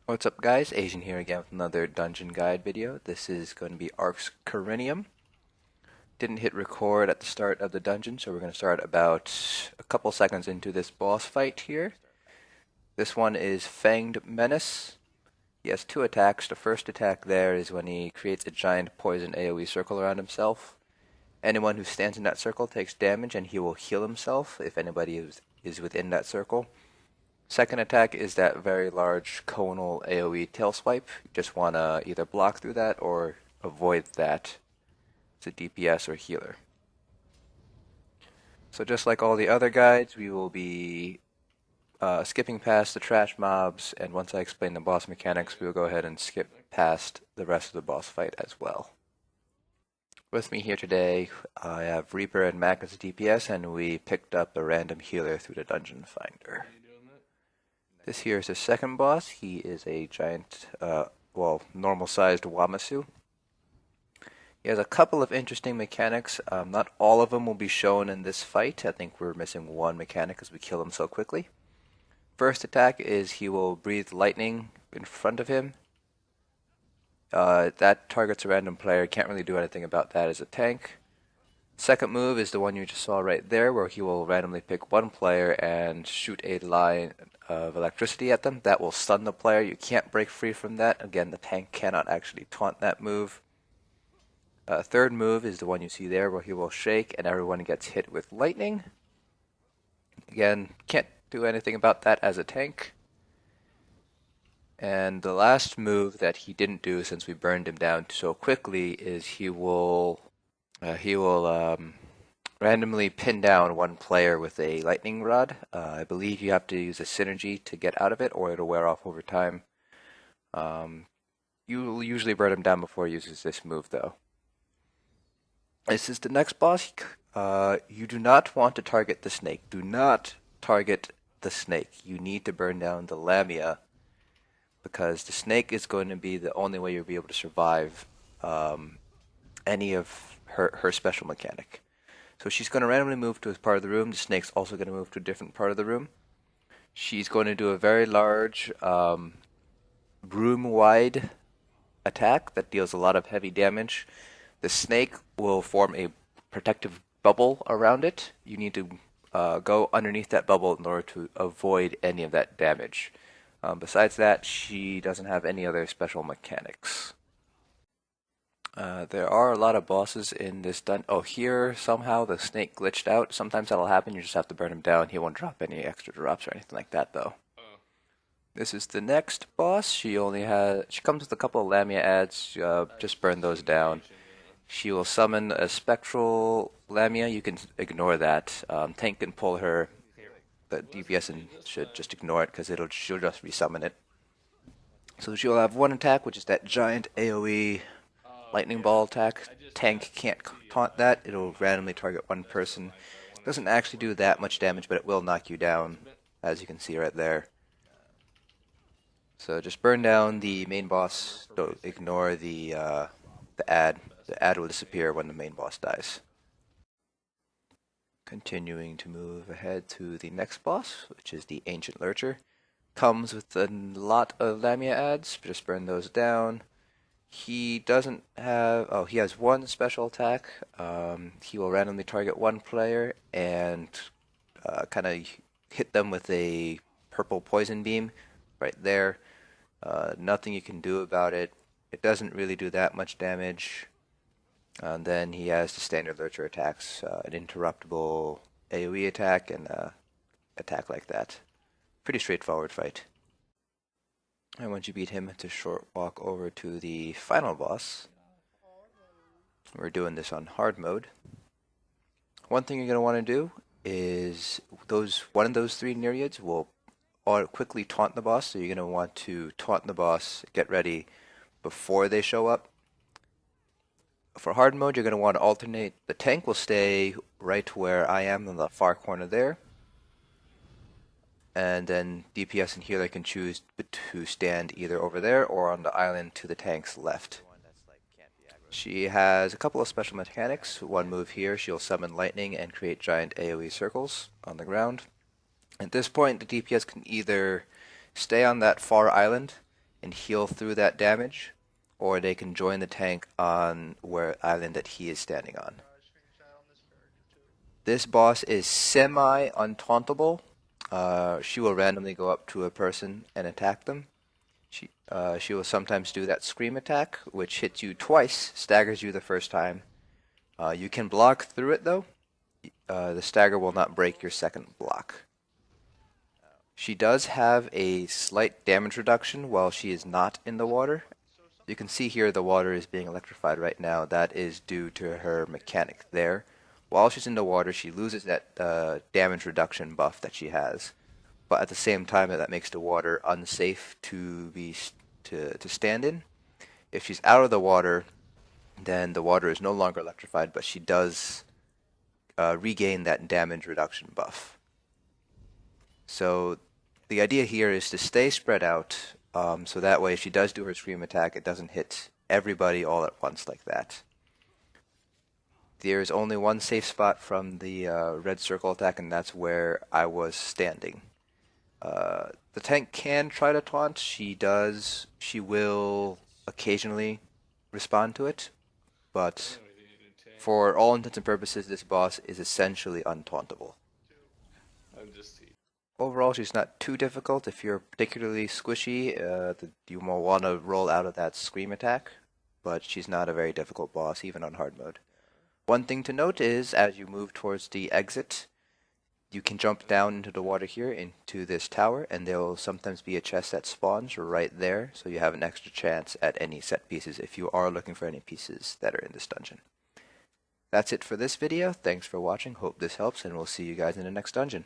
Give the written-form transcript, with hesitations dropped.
What's up guys, Asian here again with another dungeon guide video. This is going to be Arx Corinium. Didn't hit record at the start of the dungeon, so we're going to start about a couple seconds into this boss fight here. This one is Fanged Menace. He has two attacks. The first attack there is when he creates a giant poison AoE circle around himself. Anyone who stands in that circle takes damage and he will heal himself if anybody is within that circle. Second attack is that very large conal AoE tail swipe. You just want to either block through that or avoid that. It's a DPS or healer. So just like all the other guides, we will be skipping past the trash mobs, and once I explain the boss mechanics, we will go ahead and skip past the rest of the boss fight as well. With me here today, I have Reaper and Mac as a DPS, and we picked up a random healer through the dungeon finder. This here is the second boss. He is a giant, normal-sized Wamasu. He has a couple of interesting mechanics. Not all of them will be shown in this fight. I think we're missing one mechanic because we kill him so quickly. First attack is he will breathe lightning in front of him. That targets a random player. Can't really do anything about that as a tank. Second move is the one you just saw right there, where he will randomly pick one player and shoot a line of electricity at them. That will stun the player. You can't break free from that. Again, the tank cannot actually taunt that move. Third move is the one you see there, where he will shake and everyone gets hit with lightning. Again, can't do anything about that as a tank. And the last move that he didn't do, since we burned him down so quickly, is he will randomly pin down one player with a lightning rod. I believe you have to use a synergy to get out of it, or it'll wear off over time. You will usually burn him down before he uses this move, though. This is the next boss. You do not want to target the snake. Do not target the snake. You need to burn down the Lamia, because the snake is going to be the only way you'll be able to survive any of her special mechanic. So she's going to randomly move to a part of the room. The snake's also going to move to a different part of the room. She's going to do a very large room-wide attack that deals a lot of heavy damage. The snake will form a protective bubble around it. You need to go underneath that bubble in order to avoid any of that damage. Besides that, she doesn't have any other special mechanics. There are a lot of bosses in this dungeon. Oh, here somehow the snake glitched out. Sometimes that'll happen. You just have to burn him down. He won't drop any extra drops or anything like that, though. This is the next boss. She comes with a couple of Lamia ads. Just burn those down. She will summon a spectral Lamia. You can ignore that. Tank can pull her. The DPS should just ignore it, because she'll just resummon it. So she'll have one attack, which is that giant AoE lightning ball attack. Tank can't taunt that. It'll randomly target one person. Doesn't actually do that much damage, but it will knock you down, as you can see right there. So just burn down the main boss. Don't ignore the ad. The ad will disappear when the main boss dies. Continuing to move ahead to the next boss, which is the Ancient Lurcher. Comes with a lot of Lamia ads. Just burn those down. He doesn't have... he has one special attack. He will randomly target one player and kind of hit them with a purple poison beam right there. Nothing you can do about it. It doesn't really do that much damage. And then he has the standard Lurcher attacks, an interruptible AoE attack and attack like that. Pretty straightforward fight. And once you beat him, it's a short walk over to the final boss. We're doing this on hard mode. One thing you're going to want to do is one of those three nereids will quickly taunt the boss, so you're going to want to taunt the boss, get ready before they show up. For hard mode, you're going to want to alternate. The tank will stay right where I am in the far corner there. And then DPS and healer can choose to stand either over there or on the island to the tank's left. She has a couple of special mechanics. One move here, she'll summon lightning and create giant AoE circles on the ground. At this point, the DPS can either stay on that far island and heal through that damage, or they can join the tank on where island that he is standing on. This boss is semi-untauntable. She will randomly go up to a person and attack them. She will sometimes do that scream attack, which hits you twice, staggers you the first time. You can block through it though. The stagger will not break your second block. She does have a slight damage reduction while she is not in the water. You can see here the water is being electrified right now. That is due to her mechanic there. While she's in the water, she loses that damage reduction buff that she has. But at the same time, that makes the water unsafe to stand in. If she's out of the water, then the water is no longer electrified, but she does regain that damage reduction buff. So the idea here is to stay spread out, so that way if she does do her scream attack, it doesn't hit everybody all at once like that. There's only one safe spot from the red circle attack, and that's where I was standing. The tank can try to taunt. She will occasionally respond to it, but for all intents and purposes, this boss is essentially untauntable. Overall, she's not too difficult. If you're particularly squishy, you will want to roll out of that scream attack, but she's not a very difficult boss, even on hard mode. One thing to note is, as you move towards the exit, you can jump down into the water here, into this tower, and there will sometimes be a chest that spawns right there, so you have an extra chance at any set pieces if you are looking for any pieces that are in this dungeon. That's it for this video. Thanks for watching. Hope this helps, and we'll see you guys in the next dungeon.